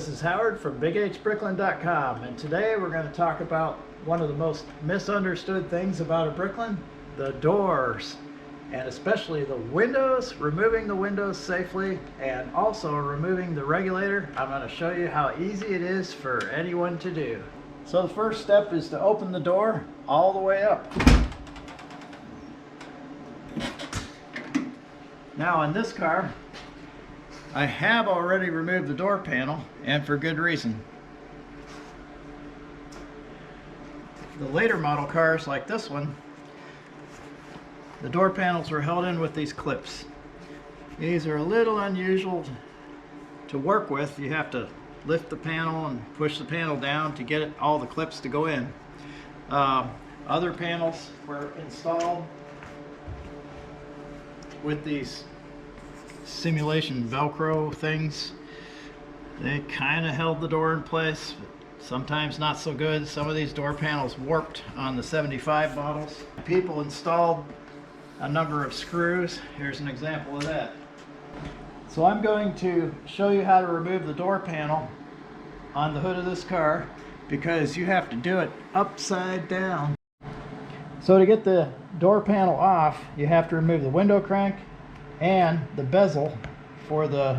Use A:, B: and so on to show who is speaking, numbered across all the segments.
A: this is Howard from BigHBricklin.com, and today we're going to talk about one of the most misunderstood things about a Bricklin, the doors, and especially the windows, removing the windows safely, and also removing the regulator. I'm going to show you how easy it is for anyone to do. So the first step is to open the door all the way up. Now in this car, I have already removed the door panel, and for good reason. The later model cars like this one, the door panels were held in with these clips. These are a little unusual to work with. You have to lift the panel and push the panel down to get all the clips to go in. Other panels were installed with these simulation Velcro things. They kind of held the door in place, but sometimes not so good. Some of these door panels warped on the 75 models. People installed a number of screws. Here's an example of that. So I'm going to show you how to remove the door panel on the hood of this car, because you have to do it upside down. So to get the door panel off, you have to remove the window crank and the bezel for the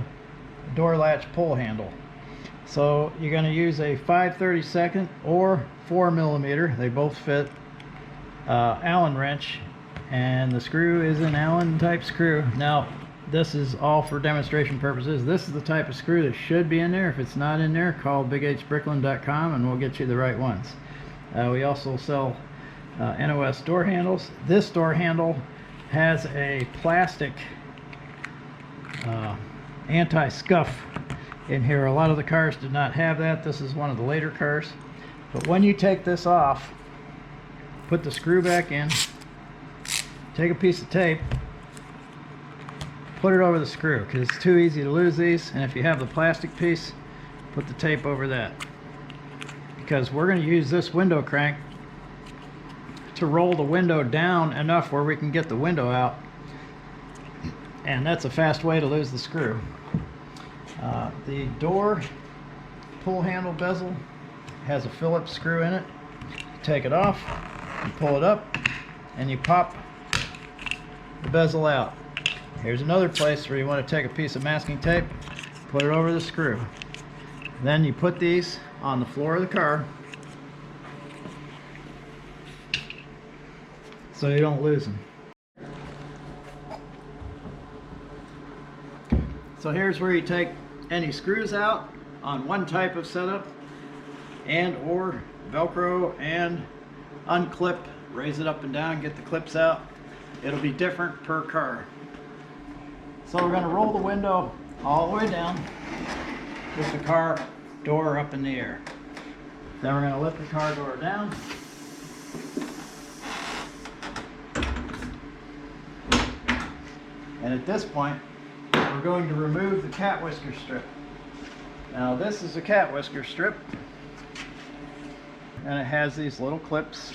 A: door latch pull handle. So you're going to use a 5/32 or 4mm. They both fit Allen wrench, and the screw is an Allen type screw. Now this is all for demonstration purposes. This is the type of screw that should be in there. If it's not in there, call BigHBricklin.com and we'll get you the right ones. We also sell NOS door handles. This door handle has a plastic anti-scuff in here. A lot of the cars did not have that. This is one of the later cars. But when you take this off, put the screw back in, take a piece of tape, put it over the screw, because it's too easy to lose these. And if you have the plastic piece, put the tape over that, because we're going to use this window crank to roll the window down enough where we can get the window out, and that's a fast way to lose the screw. The door pull handle bezel has a Phillips screw in it. You take it off, you pull it up, and you pop the bezel out. Here's another place where you want to take a piece of masking tape, put it over the screw. Then you put these on the floor of the car so you don't lose them. So here's where you take any screws out on one type of setup, and or Velcro and unclip, raise it up and down, get the clips out. It'll be different per car. So we're going to roll the window all the way down with the car door up in the air. Then we're going to lift the car door down. And at this point, we're going to remove the cat whisker strip. Now this is a cat whisker strip, and it has these little clips,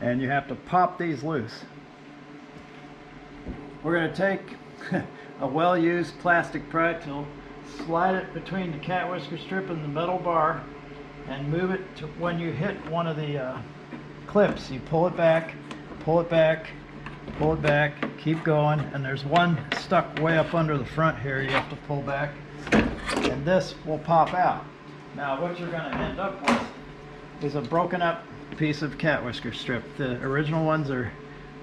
A: and you have to pop these loose. We're going to take a well-used plastic pry tool, slide it between the cat whisker strip and the metal bar, and move it to when you hit one of the clips. You pull it back, pull it back, pull it back, keep going, and there's one stuck way up under the front here you have to pull back, and this will pop out. Now what you're going to end up with is a broken up piece of cat whisker strip. The original ones are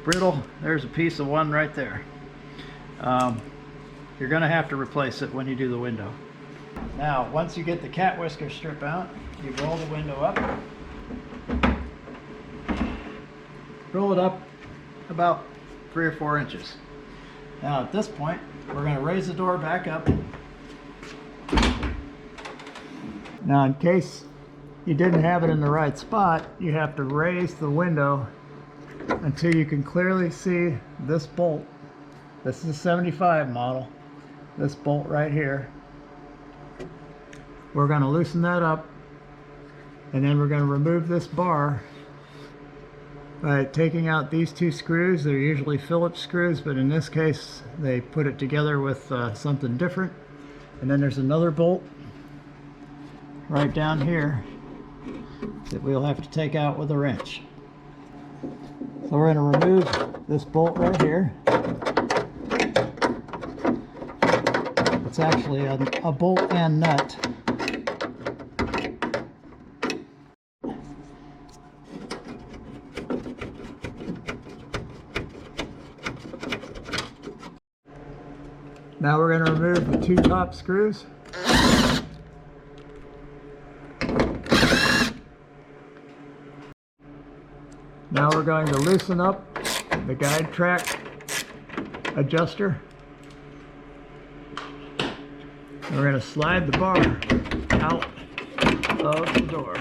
A: brittle. There's a piece of one right there. You're going to have to replace it when you do the window. Now once you get the cat whisker strip out, you roll the window up, roll it up about 3 or 4 inches. Now at this point, we're going to raise the door back up. Now in case you didn't have it in the right spot, you have to raise the window until you can clearly see this bolt. This is a 75 model. This bolt right here. We're going to loosen that up, and then we're going to remove this bar by taking out these two screws. They're usually Phillips screws, but in this case they put it together with something different. And then there's another bolt right down here that we'll have to take out with a wrench. So we're going to remove this bolt right here. It's actually a bolt and nut. Now we're going to remove the two top screws. Now we're going to loosen up the guide track adjuster. And we're going to slide the bar out of the door.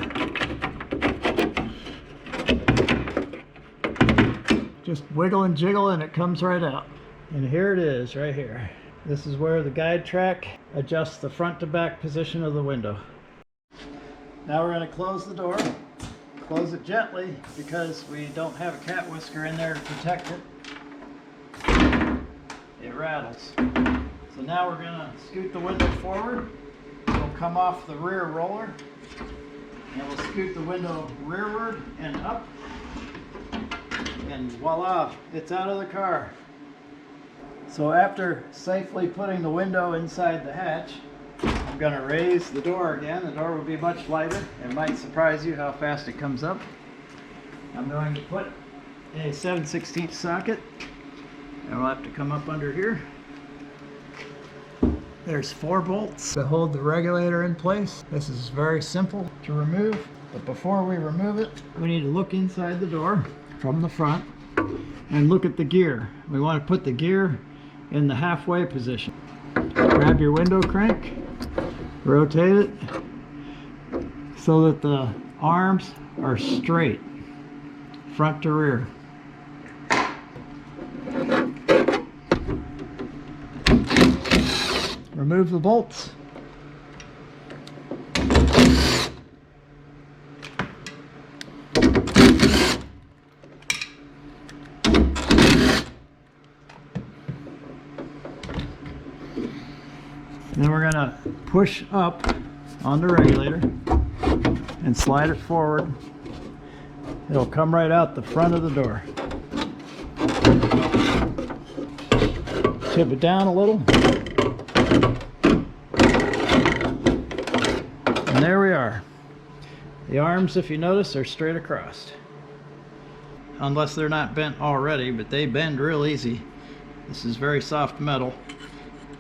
A: Just wiggle and jiggle and it comes right out. And here it is, right here. This is where the guide track adjusts the front to back position of the window. Now we're going to close the door. Close it gently because we don't have a cat whisker in there to protect it. It rattles. So now we're going to scoot the window forward. It'll come off the rear roller. And we'll scoot the window rearward and up. And voila, it's out of the car. So after safely putting the window inside the hatch, I'm going to raise the door again. The door will be much lighter. It might surprise you how fast it comes up. I'm going to put a 7/16 socket, and we'll have to come up under here. There's 4 bolts to hold the regulator in place. This is very simple to remove, but before we remove it, we need to look inside the door from the front and look at the gear. We want to put the gear in the halfway position. Grab your window crank, rotate it so that the arms are straight, front to rear. Remove the bolts. Then we're going to push up on the regulator and slide it forward. It'll come right out the front of the door. Tip it down a little. And there we are. The arms, if you notice, are straight across. Unless they're not bent already, but they bend real easy. This is very soft metal.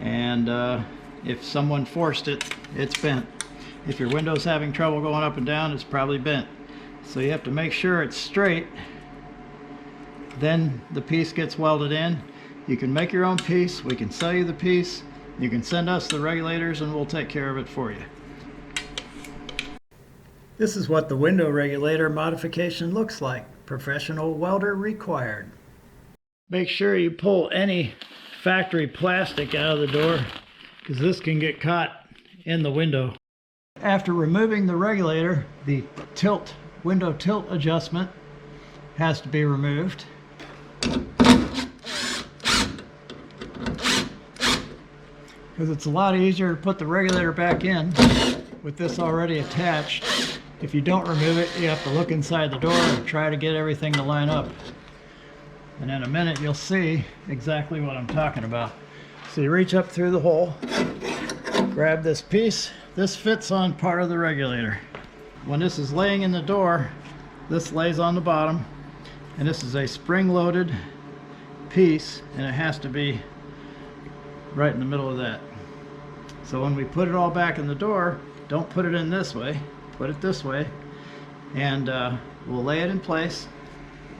A: And if someone forced it, it's bent. If your window's having trouble going up and down, it's probably bent. So you have to make sure it's straight. Then the piece gets welded in. You can make your own piece. We can sell you the piece. You can send us the regulators and we'll take care of it for you. This is what the window regulator modification looks like. Professional welder required. Make sure you pull any factory plastic out of the door, because this can get caught in the window. After removing the regulator, the window tilt adjustment has to be removed. Because it's a lot easier to put the regulator back in with this already attached. If you don't remove it, you have to look inside the door and try to get everything to line up. And in a minute you'll see exactly what I'm talking about. So you reach up through the hole, grab this piece. This fits on part of the regulator. When this is laying in the door, this lays on the bottom, and this is a spring-loaded piece, and it has to be right in the middle of that. So when we put it all back in the door, don't put it in this way, put it this way, and we'll lay it in place.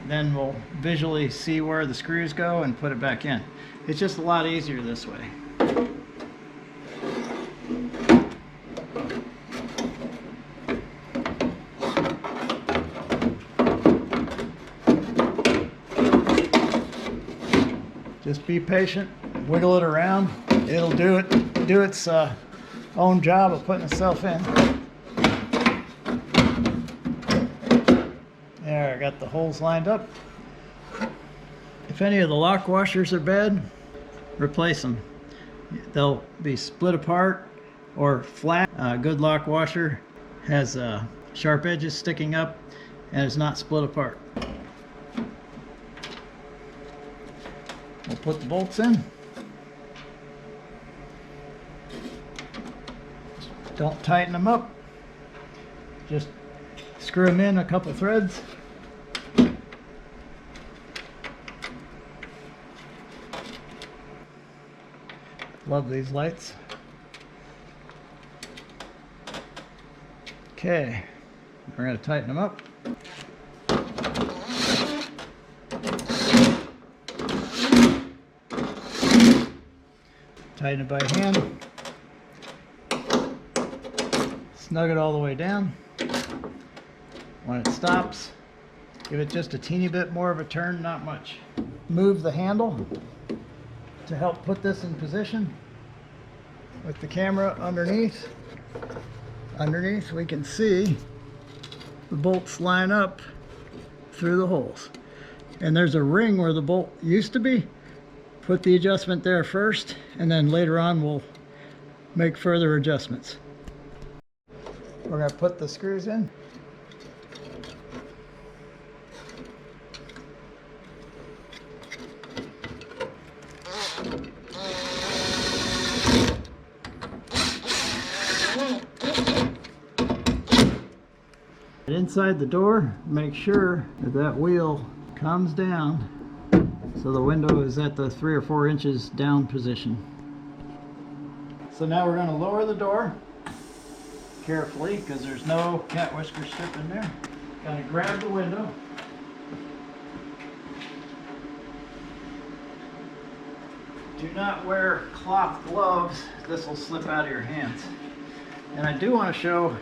A: Then we'll visually see where the screws go and put it back in. It's just a lot easier this way. Just be patient, wiggle it around. It'll do its own job of putting itself in. There, I got the holes lined up. If any of the lock washers are bad, replace them. They'll be split apart or flat. Good lock washer has sharp edges sticking up and is not split apart. We'll put the bolts in. Don't tighten them up. Just screw them in a couple threads. Love these lights. Okay, we're going to tighten them up. Tighten it by hand. Snug it all the way down. When it stops, give it just a teeny bit more of a turn, not much. Move the handle to help put this in position. With the camera underneath, we can see the bolts line up through the holes. And there's a ring where the bolt used to be. Put the adjustment there first, and then later on we'll make further adjustments. We're going to put the screws in. Inside the door, make sure that that wheel comes down so the window is at the 3 or 4 inches down position. So now we're going to lower the door carefully because there's no cat whisker strip in there. Kind of grab the window. Do not wear cloth gloves. This will slip out of your hands. And I do want to show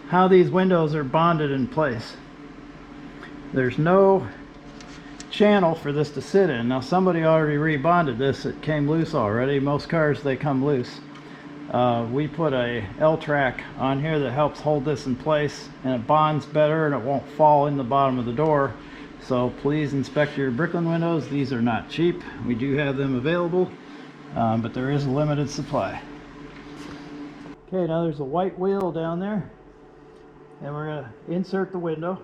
A: how these windows are bonded in place. There's no channel for this to sit in. Now somebody already rebonded this. It came loose already. Most cars, they come loose. We put a L-track on here that helps hold this in place, and it bonds better and it won't fall in the bottom of the door. So please inspect your Bricklin windows. These are not cheap. We do have them available, but there is a limited supply. Okay, now there's a white wheel down there, and we're going to insert the window.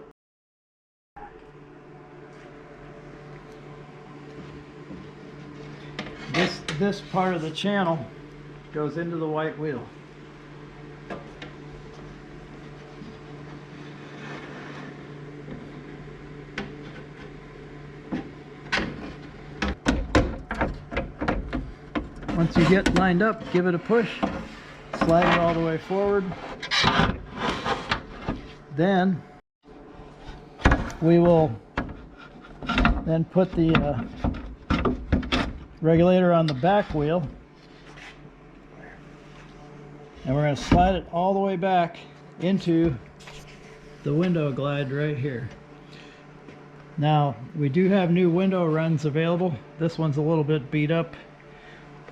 A: This part of the channel goes into the white wheel. Once you get lined up, give it a push, slide it all the way forward. Then we will then put the regulator on the back wheel, and we're going to slide it all the way back into the window glide right here. Now we do have new window runs available. This one's a little bit beat up.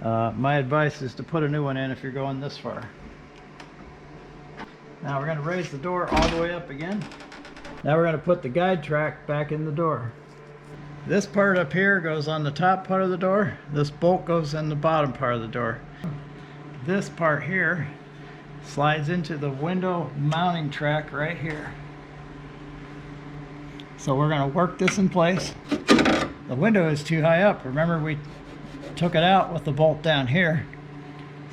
A: My advice is to put a new one in if you're going this far. Now we're going to raise the door all the way up again. Now we're going to put the guide track back in the door. This part up here goes on the top part of the door. This bolt goes in the bottom part of the door. This part here slides into the window mounting track right here. So we're going to work this in place. The window is too high up. Remember, we took it out with the bolt down here.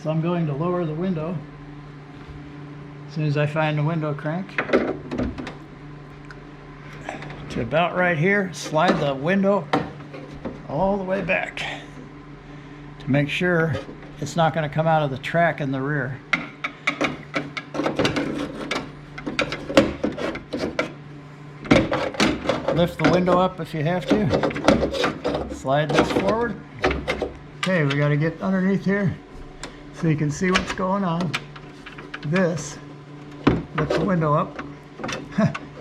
A: So I'm going to lower the window as soon as I find the window crank. To about right here, slide the window all the way back to make sure it's not going to come out of the track in the rear. Lift the window up if you have to. Slide this forward. Okay, we got to get underneath here so you can see what's going on. This, lift the window up.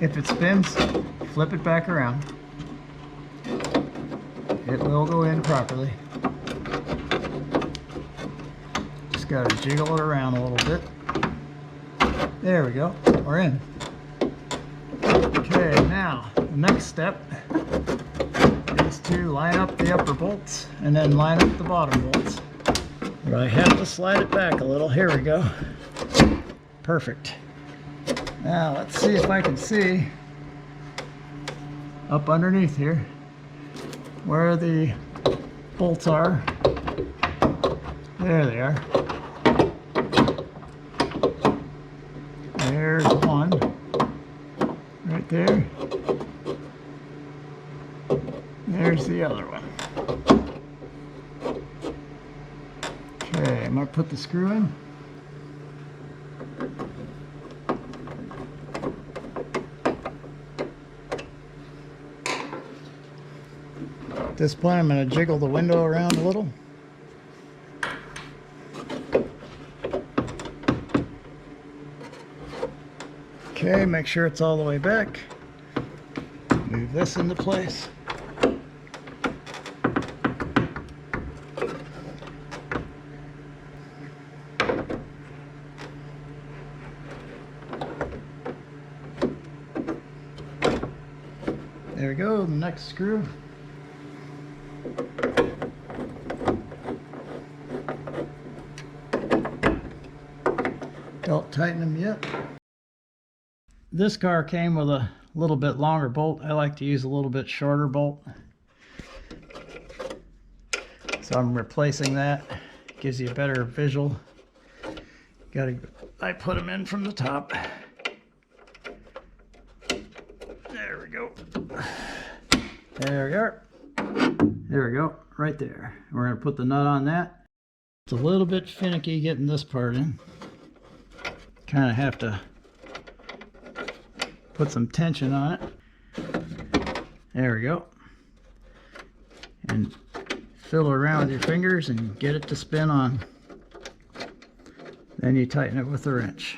A: If it spins, flip it back around. It will go in properly. Just got to jiggle it around a little bit. There we go. We're in. Okay, now the next step is to line up the upper bolts and then line up the bottom bolts. But I have to slide it back a little. Here we go. Perfect. Now let's see if I can see up underneath here where the bolts are. There they are. There's one right there. There's the other one. Okay, I'm going to put the screw in. At this point, I'm going to jiggle the window around a little. Okay, make sure it's all the way back. Move this into place. There we go, the next screw. Don't tighten them yet. This car came with a little bit longer bolt. I like to use a little bit shorter bolt. So I'm replacing that. Gives you a better visual. I put them in from the top. There we go. There we are. There we go, right there. We're going to put the nut on that. It's a little bit finicky getting this part in. Kind of have to put some tension on it. There we go. And fiddle around with your fingers and get it to spin on. Then you tighten it with a wrench.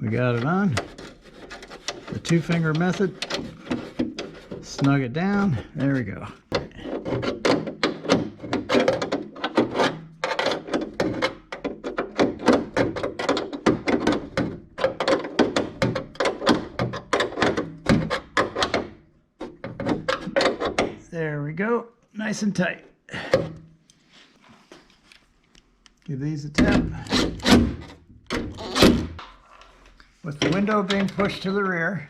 A: We got it on. The 2-finger method. Snug it down. There we go. There we go. Nice and tight. Give these a tap. With the window being pushed to the rear,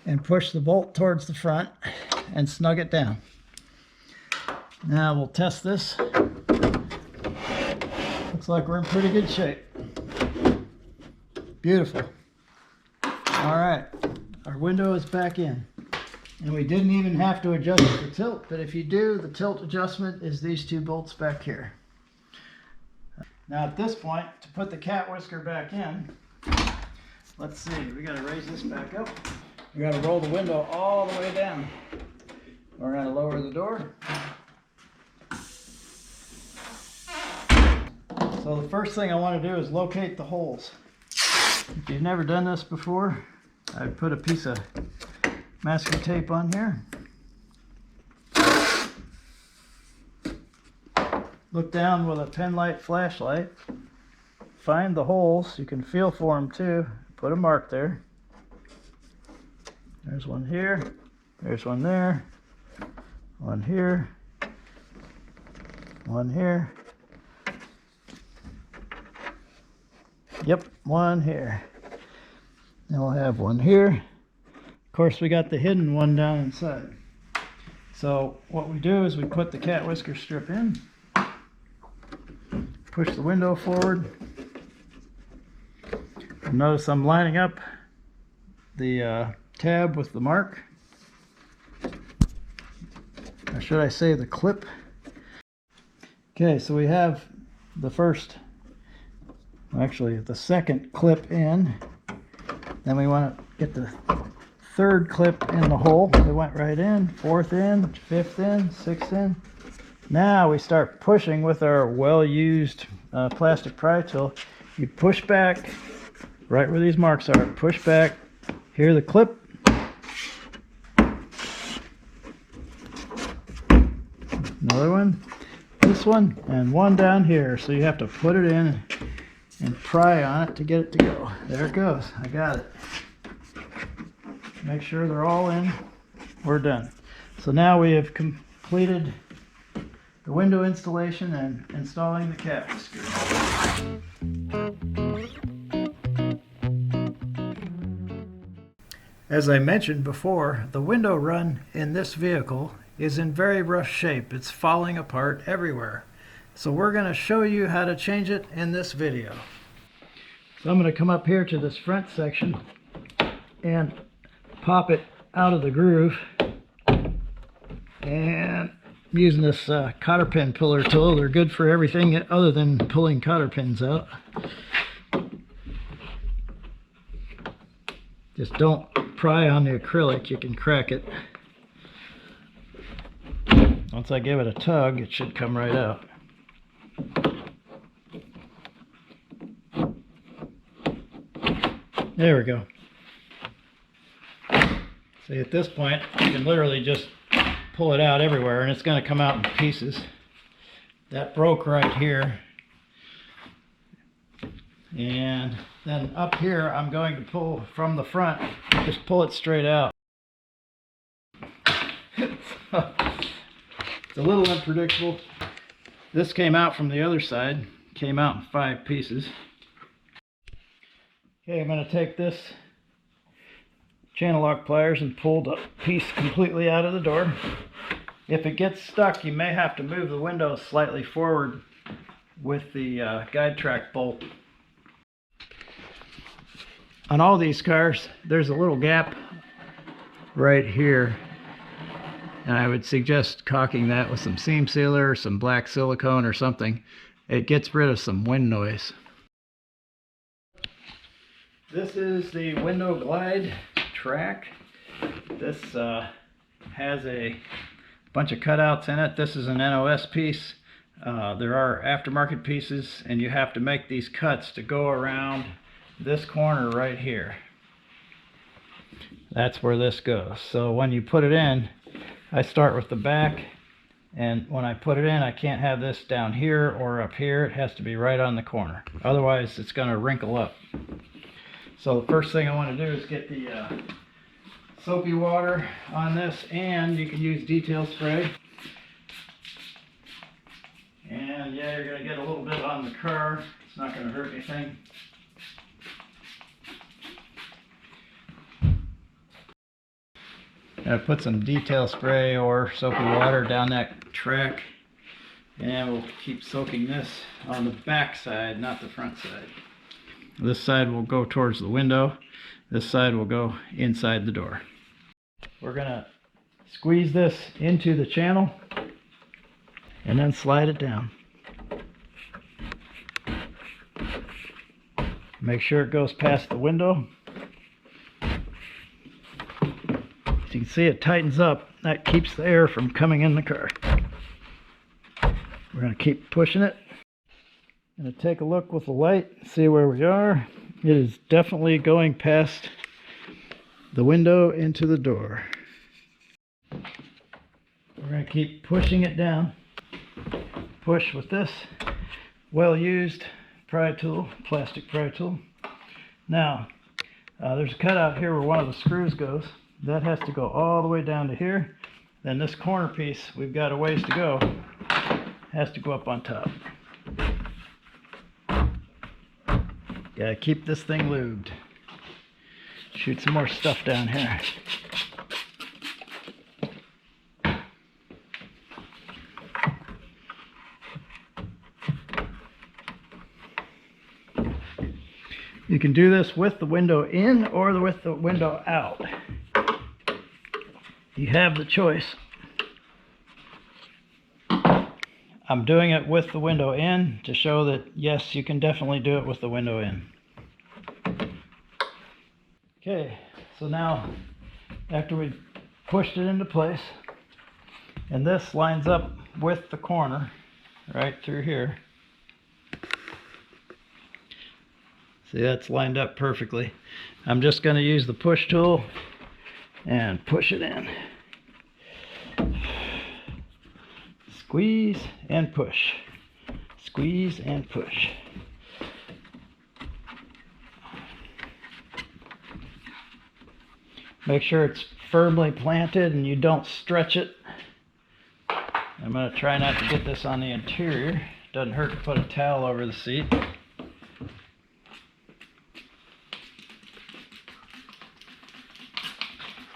A: and push the bolt towards the front and snug it down. Now we'll test this. Looks like we're in pretty good shape. Beautiful. All right, our window is back in. And we didn't even have to adjust the tilt, but if you do, the tilt adjustment is these 2 bolts back here. Now at this point, to put the cat whisker back in, let's see, we gotta raise this back up. We gotta roll the window all the way down. We're gonna lower the door. So the first thing I wanna do is locate the holes. If you've never done this before, I'd put a piece of masking tape on here. Look down with a pen light flashlight. Find the holes. You can feel for them too. Put a mark there. There's one here. There's one there. One here. One here. Yep, one here. Then we'll have one here. Of course, we got the hidden one down inside. So what we do is we put the cat whisker strip in, push the window forward. Notice I'm lining up the tab with the mark. Or should I say the clip? Okay, so we have the first, actually the second clip in. Then we want to get the third clip in the hole. It went right in. 4th in, 5th in, 6th in. Now we start pushing with our well-used plastic pry tool. You push back right where these marks are. Push back. Here the clip. Another one. This one. And one down here. So you have to put it in and pry on it to get it to go. There it goes. I got it. Make sure they're all in. we're done. So now we have completed the window installation and installing the cap screw. As I mentioned before, the window run in this vehicle is in very rough shape. It's falling apart everywhere. So we're going to show you how to change it in this video. So I'm going to come up here to this front section and pop it out of the groove. And I'm using this cotter pin puller tool. They're good for everything other than pulling cotter pins out. Just don't pry on the acrylic, you can crack it. Once I give it a tug, it should come right out. There we go. See, at this point, you can literally just pull it out everywhere and it's going to come out in pieces. That broke right here. And then up here, I'm going to pull from the front, just pull it straight out. It's a little unpredictable. This came out from the other side, came out in 5 pieces. Okay, I'm going to take this channel lock pliers and pull the piece completely out of the door. If it gets stuck, you may have to move the window slightly forward with the guide track bolt. On all these cars, there's a little gap right here, and I would suggest caulking that with some seam sealer, some black silicone or something. It gets rid of some wind noise. This is the window glide track. This has a bunch of cutouts in it. This is an NOS piece. There are aftermarket pieces, and you have to make these cuts to go around this corner right here. That's where this goes. So when you put it in, I start with the back, and when I put it in, I can't have this down here or up here. It has to be right on the corner. Otherwise, it's going to wrinkle up. So the first thing I want to do is get the soapy water on this, and you can use detail spray. And yeah, you're going to get a little bit on the car. It's not going to hurt anything. I put some detail spray or soapy water down that track, and we'll keep soaking this on the back side, not the front side. This side will go towards the window. This side will go inside the door. We're going to squeeze this into the channel and then slide it down. Make sure it goes past the window. As you can see, it tightens up. That keeps the air from coming in the car. We're going to keep pushing it. Going to take a look with the light, see where we are. It is definitely going past the window into the door. We're going to keep pushing it down. Push with this well-used pry tool, plastic pry tool. Now, there's a cutout here where one of the screws goes. That has to go all the way down to here. Then this corner piece, we've got a ways to go, has to go up on top. Gotta keep this thing lubed. Shoot some more stuff down here. You can do this with the window in or with the window out. You have the choice. I'm doing it with the window in to show that yes, you can definitely do it with the window in. Okay, so now after we've pushed it into place, and this lines up with the corner right through here. See, that's lined up perfectly. I'm just going to use the push tool and push it in. Squeeze and push. Squeeze and push. Make sure it's firmly planted and you don't stretch it. I'm going to try not to get this on the interior. Doesn't hurt to put a towel over the seat.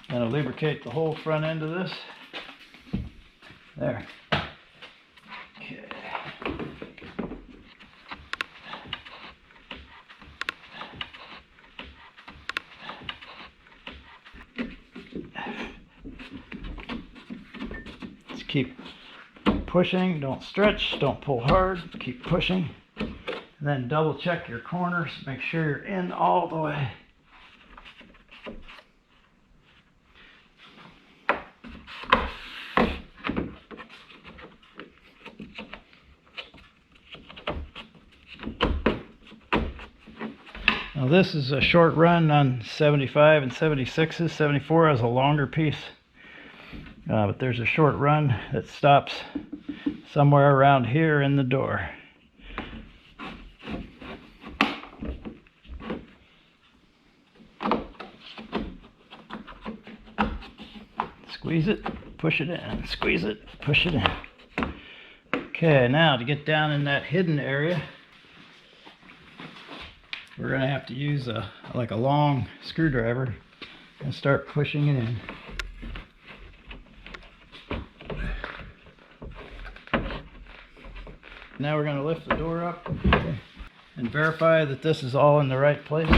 A: Going to lubricate the whole front end of this. There. Okay. Just keep pushing, don't stretch, don't pull hard, keep pushing. And then double check your corners, make sure you're in all the way. Now this is a short run on 75 and 76s. 74 has a longer piece, but there's a short run that stops somewhere around here in the door. Squeeze it, push it in, squeeze it, push it in. Okay, now to get down in that hidden area, we're going to have to use a long screwdriver and start pushing it in. Now we're going to lift the door up and verify that this is all in the right place.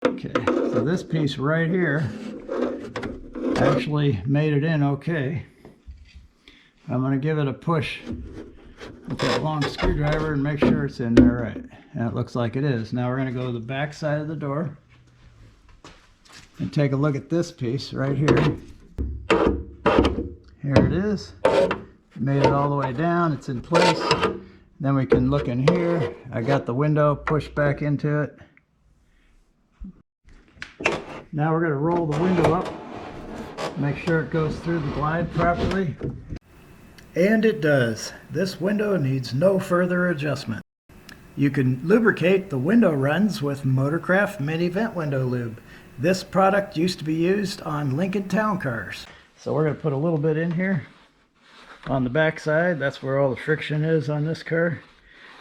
A: Okay, so this piece right here actually made it in okay. I'm going to give it a push with that long screwdriver and make sure it's in there right. And it looks like it is. Now we're going to go to the back side of the door and take a look at this piece right here. Here it is. Made it all the way down. It's in place. Then we can look in here. I got the window pushed back into it. Now we're going to roll the window up. Make sure it goes through the glide properly. And it does. This window needs no further adjustment. You can lubricate the window runs with Motorcraft Mini Vent Window Lube. This product used to be used on Lincoln Town Cars. So we're going to put a little bit in here on the back side. That's where all the friction is on this car.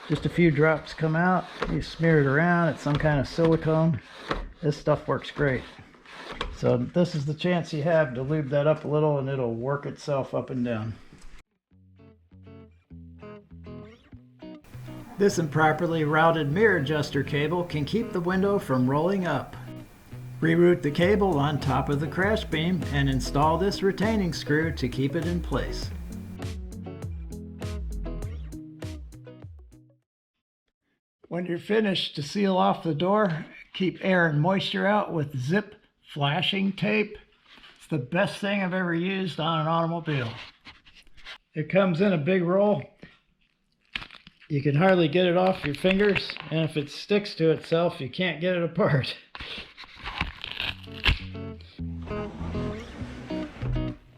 A: Just a few drops come out. You smear it around. It's some kind of silicone. This stuff works great. So this is the chance you have to lube that up a little and it'll work itself up and down. This improperly routed mirror adjuster cable can keep the window from rolling up. Reroute the cable on top of the crash beam and install this retaining screw to keep it in place. When you're finished, to seal off the door, keep air and moisture out with zip flashing tape. It's the best thing I've ever used on an automobile. It comes in a big roll. You can hardly get it off your fingers, and if it sticks to itself, you can't get it apart.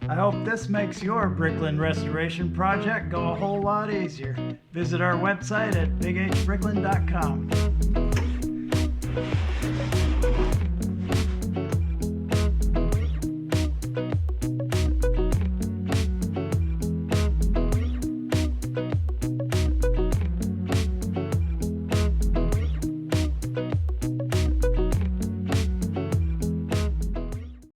A: I hope this makes your Bricklin restoration project go a whole lot easier. Visit our website at bighbricklin.com.